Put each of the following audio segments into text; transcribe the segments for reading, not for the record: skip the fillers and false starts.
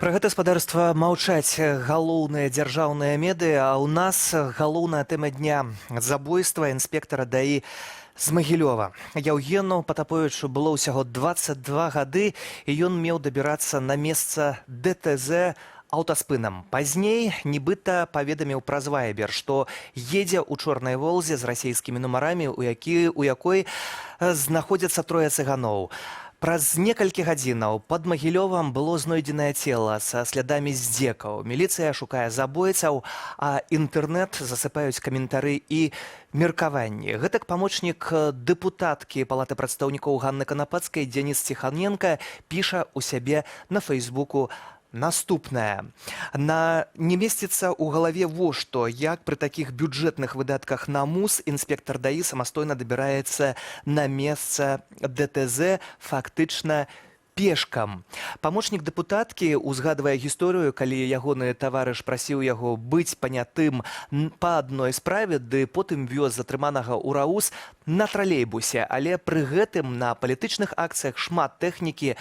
Пра гэта спадарства маўчаць галоўныя дзяржаўныя медыа, а ў нас галоўная тэма дня забойства інспектара ДАІ з Магілёва. Яўгену Патаповічу было ўсяго 22 гады, і ён меў дабірацца на месца ДТЗ аўтаспынам. Пазней нібыта паведаміў праз Вайбер, што едзе ў чорнай волзе з расійскімі нумарамі, у якой знаходзяцца трое цыганоў. Праз некалькі гадзінаў пад Магілёвам было знойдзенае цела са слядамі здзекаў. Міліцыя шукае забойцаў, а інтэрнэт засыпаюць каментары і меркаванні. Гэтак памочнік дэпутаткі Палаты прадстаўнікоў Ганны Канапацкай Дзеніс Ціханенка піша ў сябе на Фэйсбуку наступнае. Не месціцца ў галаве во што, як пры такіх бюджэтных выдатках на МУС інспектар ДАІ самастойна дабіраецца на месца ДТЗ фактычна пешкам. Памочнік дэпутаткі узгадвае гісторыю, калі ягоны таварыш прасіў яго быць панятым па адной справе, ды потым вёз затрыманага ў Раус на тралейбусе, але пры гэтым на палітычных акцыях шмат тэхнікі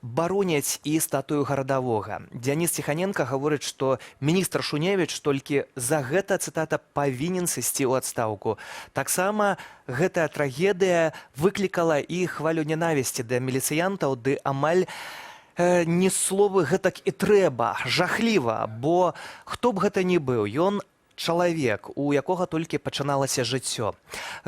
бароняць і статую гарадавога. Дзяніс Ціханенка гаворыць, што міністр Шуневіч толькі за гэта, цытата, павінен сысці ў адстаўку. Таксама гэтая трагедыя выклікала і хвалю ненавісці да міліцыянтаў, ды амаль не словы гэтак і трэба, жахліва, бо хто б гэта ні быў, ён чалавек, у якога толькі пачыналася жыццё.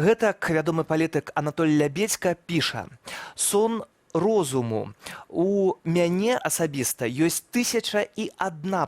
Гэтак вядомы палітык Анатоль Лябедзька піша: «Сон розуму. У мяне асабіста ёсць 1001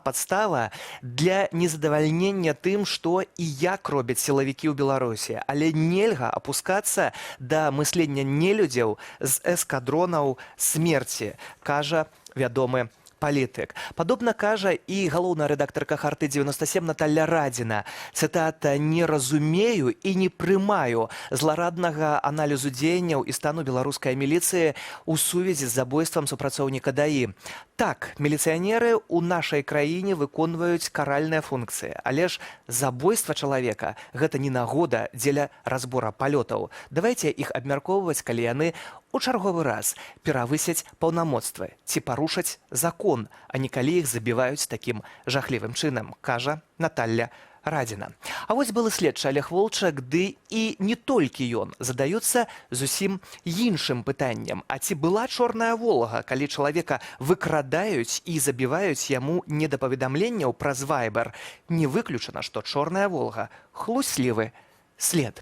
падстава для незадавальнення тым, што і як робяць сілавікі ў Беларусі. Але нельга апускацца да мыслення нелюдзяў з эскадронаў смерці», кажа вядомы палітык. Падобна кажа і галоўная рэдактарка Харты-97 Наталля Радзіна. Цытата: «Не разумею і не прымаю злараднага аналізу дзеянняў і стану беларускай міліцыі ў сувязі з забойствам супрацоўніка ДАІ. Так, міліцыянеры ў нашай краіне выконваюць каральныя функцыі, але ж забойства чалавека – гэта не нагода дзеля разбора палётаў. Давайце іх абмяркоўваць, калі яны у чарговы раз перавысяць паўнамоцтвы ці парушаць закон, а не калі іх забіваюць такім жахлівым чынам», кажа Наталля Радзіна. А вось былы следчы Олег Волчак, ды і не толькі ён, задаюцца зусім іншым пытаннем. А ці была чорная Волга, калі чалавека выкрадаюць і забіваюць яму не да паведамленняў праз Вайбер? Не выключана, што чорная Волга – хлуслівы след.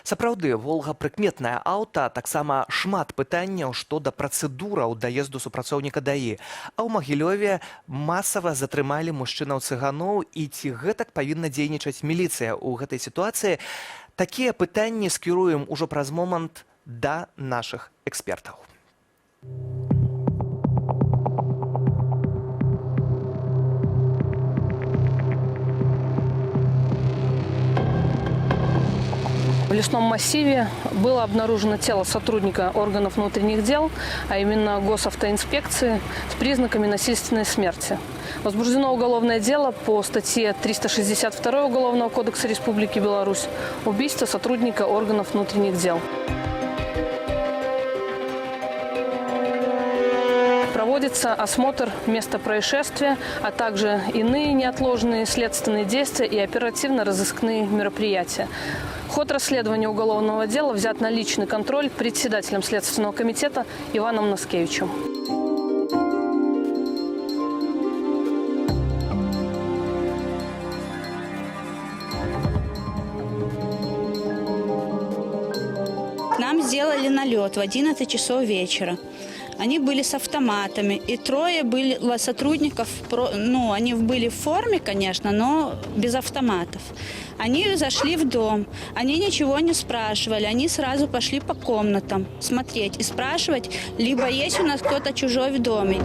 Сапраўды, Волга прыкметная аўта, таксама шмат пытанняў што да працэдураў даезду супрацоўніка ДАІ. А ў Магілёве масава затрымалі мужчынаў-цыганоў, і ці гэтак павінна дзейнічаць міліцыя ў гэтай сітуацыі? Такія пытанні скіруем ужо праз момант да нашых экспертаў. В лесном массиве было обнаружено тело сотрудника органов внутренних дел, а именно госавтоинспекции, с признаками насильственной смерти. Возбуждено уголовное дело по статье 362 Уголовного кодекса Республики Беларусь «Убийство сотрудника органов внутренних дел». Проводится осмотр места происшествия, а также иные неотложные следственные действия и оперативно-розыскные мероприятия. Ход расследования уголовного дела взят на личный контроль председателем Следственного комитета Иваном Наскевичем. К нам сделали налет в 11 часов вечера. Они были с автоматами, и трое были сотрудников, они были в форме, конечно, но без автоматов. Они зашли в дом, они ничего не спрашивали, они сразу пошли по комнатам смотреть и спрашивать, либо есть у нас кто-то чужой в доме.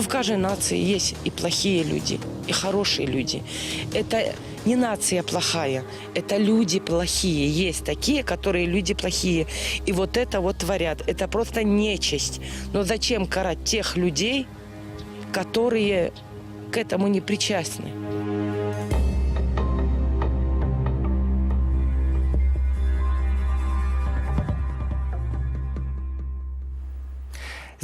В каждой нации есть и плохие люди, и хорошие люди. Это не нация плохая, это люди плохие. Есть такие, которые люди плохие. И вот это вот творят. Это просто нечисть. Но зачем карать тех людей, которые к этому не причастны?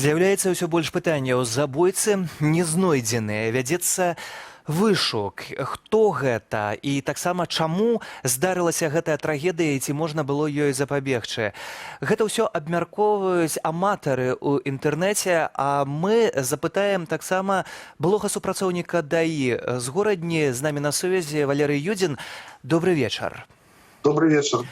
З'яўляецца ўсё больш пытанняў. Забойцы не знойдзеныя. Вядзецца вышук. Хто гэта? І таксама чаму здарылася гэтая трагедыя і ці можна было ёй запабегчы? Гэта ўсё абмяркоўваюць аматары ў інтэрнэце, а мы запытаем таксама былога супрацоўніка ДАІ з горадні. З намі на сувязі Валерый Юдзін. Добры вечар. Добрый вечер.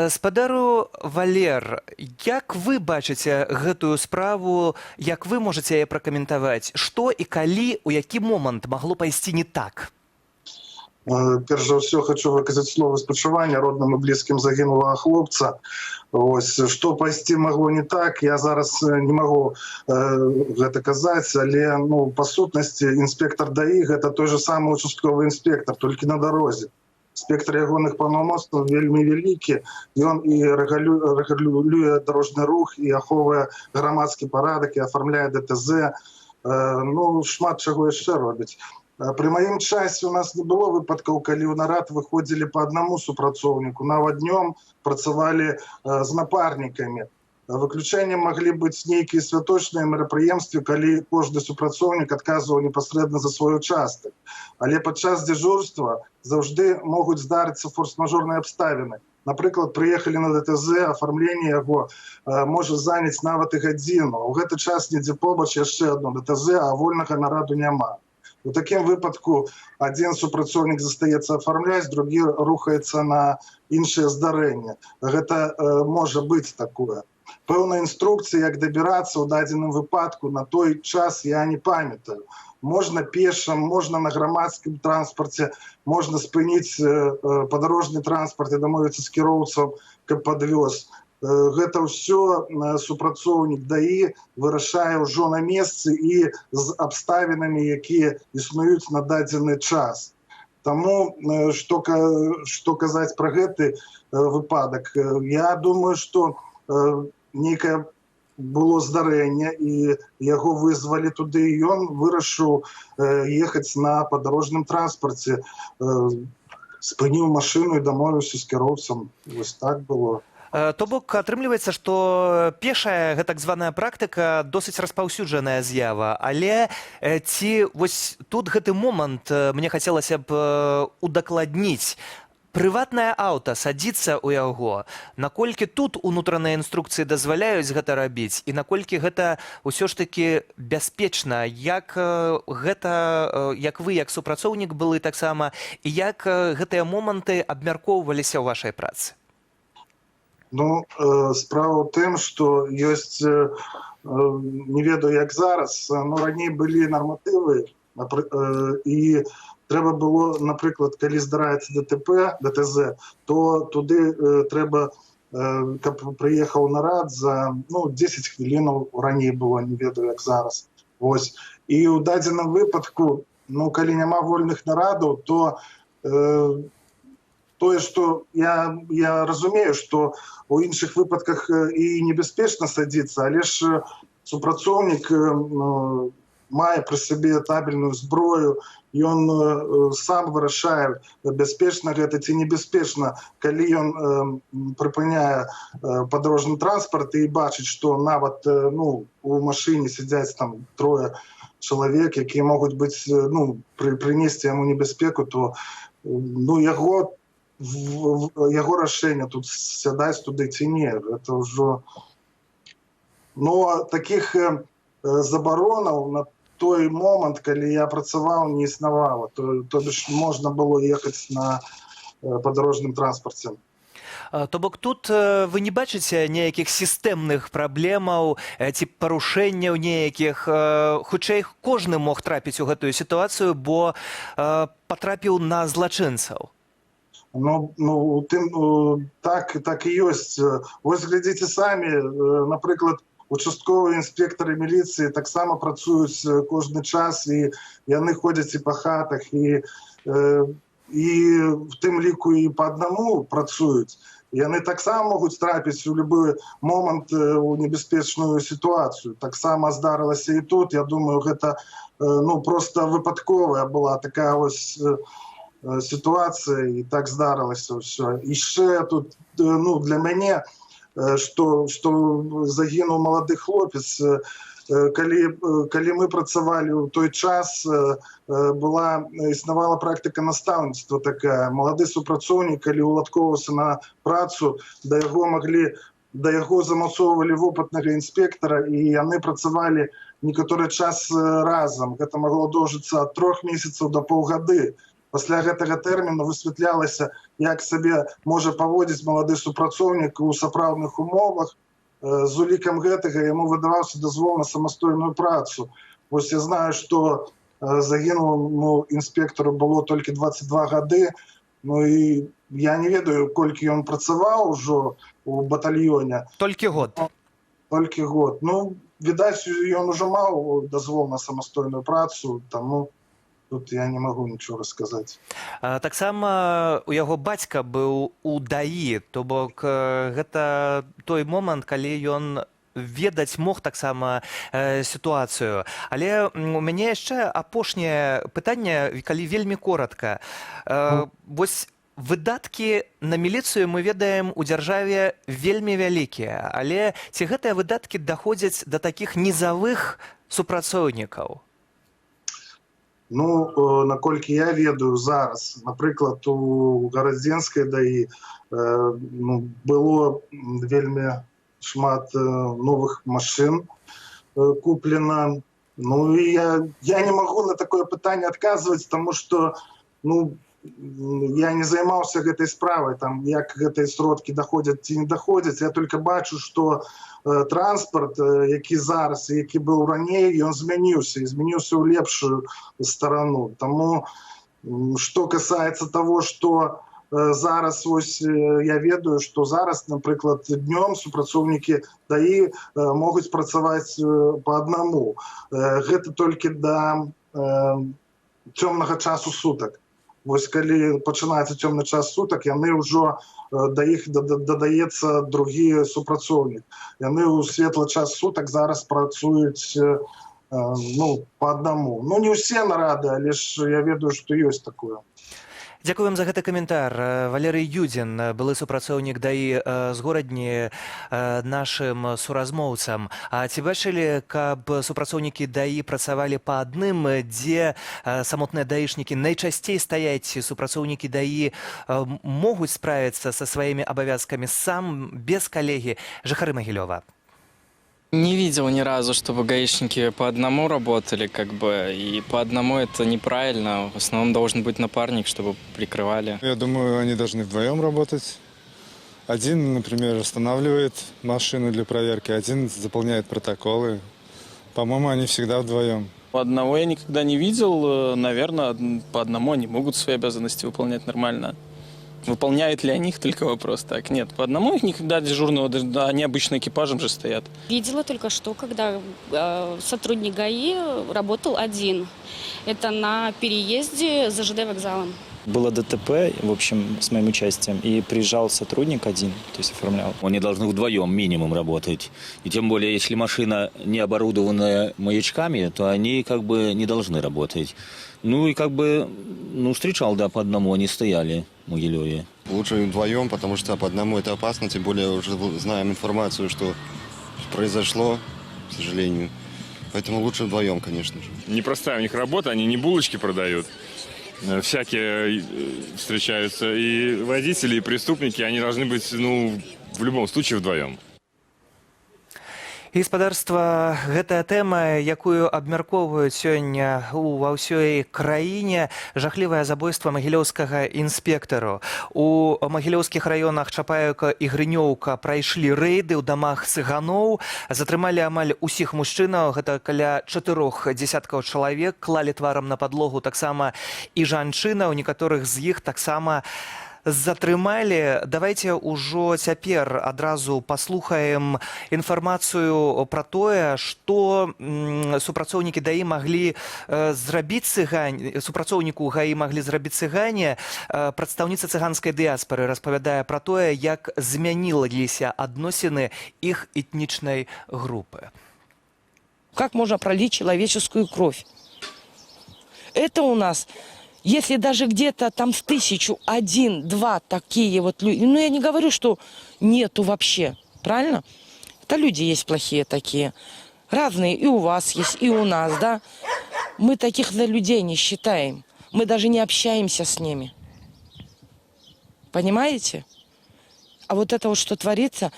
Спадару Валер, як вы бачыце гэтую справу, як вы можаце яе пракаментаваць? Што і калі, у які момант магло пайсці не так? Перш за ўсё хочу выказаць слова спачування родным і блізкім загінулага хлопца. Ось, што пайсці магло не так, я зараз не магу гэта казаць, але па сутнасці інспектор ДАІ гэта той же самы участковы інспектор, толькі на дарозе. Спектр ягоных паўнамоцтваў вельмі вялікі, ён і рэгулюе дарожны рух, і ахоўвае грамадскі парадак, і афармляе ДТЗ, шмат чаго яшчэ робіць. Пры маім часе у нас не было выпадкаў, калі ў нарад выходзілі па аднаму супрацоўніку, нават днём працавалі з напарнікамі. Выключэннем маглі быць нейкія святочныя мерапрыемствы, калі кожны супрацоўнік адказваў непасрэдна за свой участак. Але падчас дзяжурства заўжды могуць здарыцца форс-мажорныя абставіны. Напрыклад, прыехалі на ДТЗ, афармленне яго можа заняць нават і гадзіну. У гэты час недзе побач яшчэ адно ДТЗ, а вольнага нараду няма. У такім выпадку адзін супрацоўнік застаецца афармляць, другі рухаецца на іншыя здарэнні. Гэта можа быць такое. Пэўна інструкцыя, як дабірацца ў дадзеным выпадку, на той час я не памятаю. Можна пешам, можна на грамадскім транспарце, можна спыніць падарожны транспарт і дамовіцца з кіроўцам, каб падвёз. Гэта ўсё супрацоўнік ДАІ вырашае ўжо на месцы і з абставінамі, якія існуюць на дадзены час. Таму, што казаць пра гэты выпадак, я думаю, што нейкае было здарэнне, і яго вызвалі туды, і ён вырашыў ехаць на падарожным транспарце, спыніў машыну і дамовіўся з кіроўцам. Вось так было. То бок, атрымліваецца, што пешая так званая практыка досыць распаўсюджаная з'ява, але ці вось тут гэты момант мне хацелася б удакладніць. Прыватнае аўта садзіцца ў яго, наколькі тут унутраныя інструкцыі дазваляюць гэта рабіць, і наколькі гэта ўсё ж такі бяспечна, як вы, як супрацоўнік былы таксама, і як гэтыя моманты абмяркоўваліся ў вашай працы? Справа ў тым, што ёсць, не ведаю як зараз, раней былі нарматывы, і трэба было, напрыклад, калі здараецца ДТЗ, то туды трэба, каб прыехаў нарад за 10 хвілінаў раней было, не ведаю як зараз. Вось. І ў дадзеным выпадку, калі няма вольных нарадаў, то тое, што я разумею, што у іншых выпадках і небяспечна садзіцца, але ж супрацоўнік мае пры сабе табельную зброю, ён сам вырашае, бяспечна гэта ці небяспечна, калі ён прыпыняе падарожны транспарт і бачыць, што нават у машыне сядзяць там трое чалавек, якія могуць быць, прынесці яму небяспеку, то яго рашэнне тут сядаць туды ці не. Гэта ўжо... такіх забаронаў на той момант, калі я працаваў, не існавала. То бишь можна было ехаць на падарожным транспарце. То бок тут вы не бачыце ніякіх сістэмных праблемаў ці парушэнняў ніякіх? Хутчэй, кожны мог трапіць у гэтую сітуацыю, бо патрапіў на злачынцаў. Так і ёсць. Вось глядзіце самі, напрыклад, участковыя інспектары міліцыі таксама працуюць кожны час, і яны ходзяць і па хатах, і в тым ліку і па аднаму працуюць. Яны таксама могуць трапіць у любы момант у небяспечную сітуацыю. Таксама здарылася і тут. Я думаю, гэта проста выпадковая была такая вось сітуацыя, і так здарылася ўсё. Яшчэ тут для мяне што загінуў малады хлопец. Калі мы працавалі ў той час, існавала практыка настаўніцтва такая. Малады супрацоўнік, калі уладкоўваўся на працу, да яго замацоўвалі вопытнага інспектара, і яны працавалі некаторы час разам. Гэта магло доўжыцца ад 3 месяцаў до паўгады. Пасля гэтага тэрміну высвятлялася, як сабе можа паводзіць малады супрацоўнік у сапраўдных умовах. З улікам гэтага яму выдаваўся дазвол на самастойную працу. Вось я знаю, што загінуламу інспектару было толькі 22 гады, ну і я не ведаю, колькі ён працаваў ужо у батальёне. Толькі год. Толькі год. Ну, відаць, ён ужо маў дазвол на самастойную працу, таму тут я не магу нічога сказаць. Таксама у яго бацька быў у ДАІ, то бок гэта той момант, калі ён ведаць мог таксама сітуацыю. Але у мяне яшчэ апошняе пытанне, калі вельмі коротка. Вось выдаткі на міліцыю мы ведаем у дзяржаве вельмі вялікія, але ці гэтыя выдаткі даходзяць да такіх нізавых супрацоўнікаў? Ну, наколькі я ведаю зараз, напрыклад, у гарадзенскай ДАІ было вельмі шмат новых машын куплена. Ну, і я не магу на такое пытанне адказваць, таму што, ну, я не займаўся гэтай справай, там, як гэтыя сродкі даходзяць ці не даходзяць. Я толькі бачу, што транспарт, які зараз і які быў раней, ён змяніўся ў лепшую старану. Таму, што касаецца таго, што зараз, вось я ведаю, што зараз, напрыклад, днём супрацоўнікі ДАІ могуць працаваць па аднаму. Гэта толькі да цёмнага часу сутак. Вось калі пачынаецца цёмны час сутак, яны ўжо да іх дадаецца другі супрацоўнік. Яны ў светлы час сутак зараз працуюць па аднаму. Ну, не ўсе нарады, але ж я ведаю, што ёсць такое. Дзякуем за гэты каментар. Валерый Юдзін, былы супрацоўнік ДАІ з горадні, нашым суразмоўцам. А ці бачылі, каб супрацоўнікі ДАІ працавалі па адным, дзе самотныя даішнікі найчасцей стаяць, супрацоўнікі ДАІ могуць справіцца са сваімі абавязкамі сам, без калегі? Жыхары Магілёва. Не видел ни разу, чтобы гаишники по одному работали, и по одному это неправильно. В основном должен быть напарник, чтобы прикрывали. Я думаю, они должны вдвоем работать. Один, например, останавливает машину для проверки, один заполняет протоколы. По-моему, они всегда вдвоем. Одного я никогда не видел. Наверное, по одному они могут свои обязанности выполнять нормально. Выполняют ли они их, только вопрос. Так, нет, по одному их никогда дежурного, они обычно экипажем же стоят. Видела только что, когда сотрудник ГАИ работал один. Это на переезде за ЖД вокзалом. Было ДТП, в общем, с моим участием, и приезжал сотрудник один, то есть оформлял. Они должны вдвоем минимум работать. И тем более, если машина не оборудованная маячками, то они не должны работать. Ну и встречал, да, по одному они стояли в Могилеве. Лучше вдвоем, потому что по одному это опасно, тем более уже знаем информацию, что произошло, к сожалению. Поэтому лучше вдвоем, конечно же. Непростая у них работа, они не булочки продают. Всякие встречаются. И водители, и преступники, они должны быть, в любом случае вдвоем. Гаспадарства, гэтая тэма, якую абмяркоўваюць сёння ва ўсёй краіне, жахлівае забойства магілёўскага інспектару. У магілёўскіх раёнах Чапаеўка і Грынёўка прайшлі рэйды ў дамах цыганоў, затрымалі амаль усіх мужчынаў, гэта каля 4 дзесяткаў чалавек, клалі тварам на падлогу таксама і жанчынаў, некаторых з іх таксама затрымалі. Давайте ўжо цяпер адразу паслухаем інфармацыю пра тое, што супрацоўнікі ДАІ маглі зрабіць супрацоўніку ГАІ маглі зрабіць цыгане. Прадстаўніца цыганскай дыяспары распавядае пра тое, як змяніліся адносіны іх этнічнай групы. Как можно пролить человеческую кровь? Это у нас... Если даже где-то там с 1000, 1-2 такие вот люди, я не говорю, что нету вообще. Правильно? Это люди есть плохие такие. Разные и у вас есть, и у нас, да? Мы таких за людей не считаем. Мы даже не общаемся с ними. Понимаете? А вот это вот, что творится,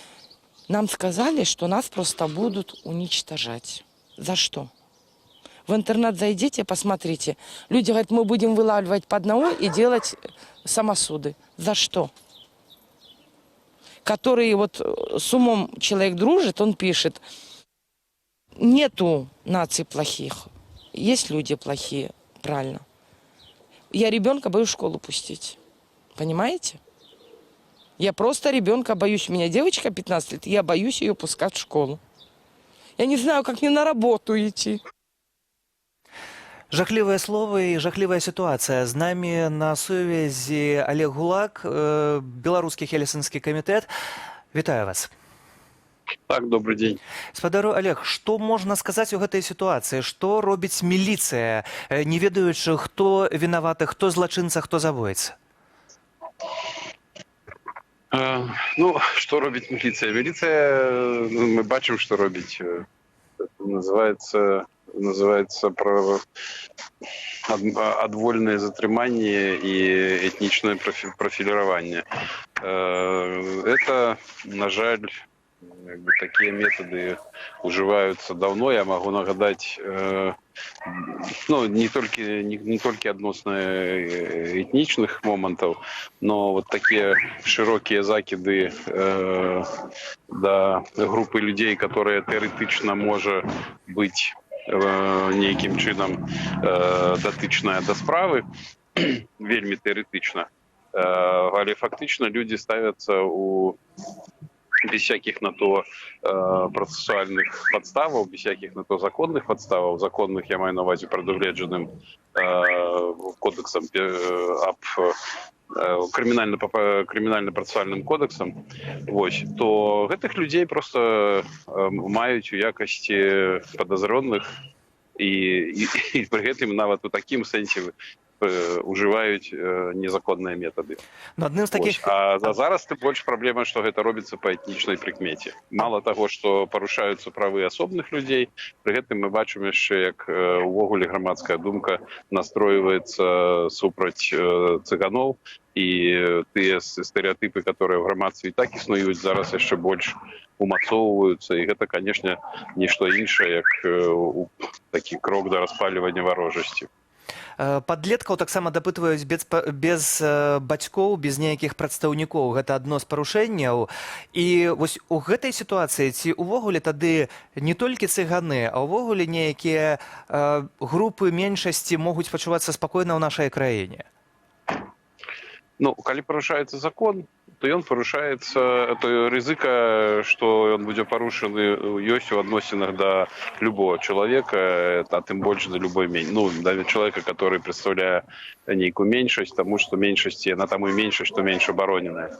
нам сказали, что нас просто будут уничтожать. За что? В интернет зайдите, посмотрите. Люди говорят, мы будем вылавливать по одному и делать самосуды. За что? Который вот с умом человек дружит, он пишет, нету наций плохих. Есть люди плохие, правильно. Я ребенка боюсь в школу пустить. Понимаете? Я просто ребенка боюсь. У меня девочка 15 лет, я боюсь ее пускать в школу. Я не знаю, как мне на работу идти. Жахлівыя словы і жахлівая сітуацыя. З намі на сувязі Олег Гулак, беларускі хелесінскі камітэт. Вітаю вас. Так, добрый день. Спадару Олег, што можна сказаць у гэтай сітуацыі? Што робіць міліцыя, не ведаючы, хто вінаваты, хто злачынца, хто забойца? Ну, что робить милиция? Милиция, мы бачим, что робить. Это называется адвольное затрымание и этничное профилирование. Это, на жаль, такие методы уживаются давно. Я могу нагадать, ну, не только относно этничных моментов, но вот такие широкие закиды до группы людей, которые теоретично может быть неким чином датычная до справы, вельми теоретично, але фактично люди ставятся без всяких на то процессуальных подставов, без всяких на то законных подставов. Законных я маю на увазі предугледженим кодексом, кримінально-процесуальным кодексом, ось, то гэтых людей просто маюць у якасці подозренных і при гэтым нават у такім сэнсе уживаюць незаконныя методы. Но адным з таких... А зараз тым больш праблема, што гэта робіцца па этнічнай прыкмеце. Мало таго, што парушаюцца правы асобных людзей, пры гэтым мы бачым яшчэ, як увогуле грамадская думка настройваецца супраць цыганоў, і тыя стэрэатыпы, которые ў грамадстве і так існуюць, зараз яшчэ больш умацоўваюцца, і гэта, канешне, нішто іншае, як такі крок да распальвання варожасці. Падлеткаў таксама дапытваюць без бацькоў, без нейкіх прадстаўнікоў. Гэта адно з парушэнняў. І вось у гэтай сітуацыі ці ўвогуле тады не толькі цыганы, а ўвогуле нейкія групы меншасці могуць пачувацца спакойна ў нашай краіне? Ну, калі парушаецца закон, то ён парушаецца, то рызыка, што ён будзе парушаны, ёсць у адносінах да любого чалавека, а тым больш да любой да чалавека, который прадстаўляе нейкую меншасць, таму што меншасці, яна таму і меншасць, што менш абароненая.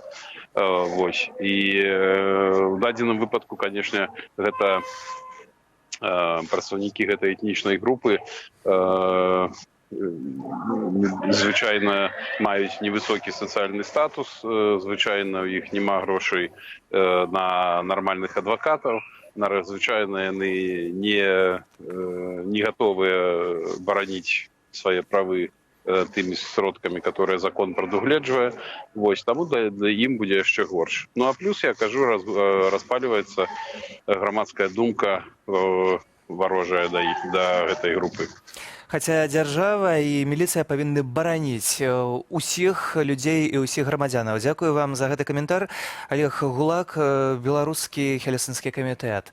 Вось. І ў дадзеным выпадку, канешне, гэта прадстаўнікі гэтай этнічнай групы звычайна маюць невысокі сацыяльны статус, звычайна у іх няма грошай на нармальных адвакатаў, звычайна яны не гатовыя бараніць свае правы тымі сродкамі, которые закон прадугледжвае. Вось, таму для ім будзе яшчэ горш. Ну а плюс, я кажу, распальваецца грамадская думка варожая да гэтай групы. Хаця дзяржава і міліцыя павінны бараніць усіх людзей і ўсіх грамадзянаў. Дзякую вам за гэты каментар. Олег Гулак, беларускі хелесінскі камітэт.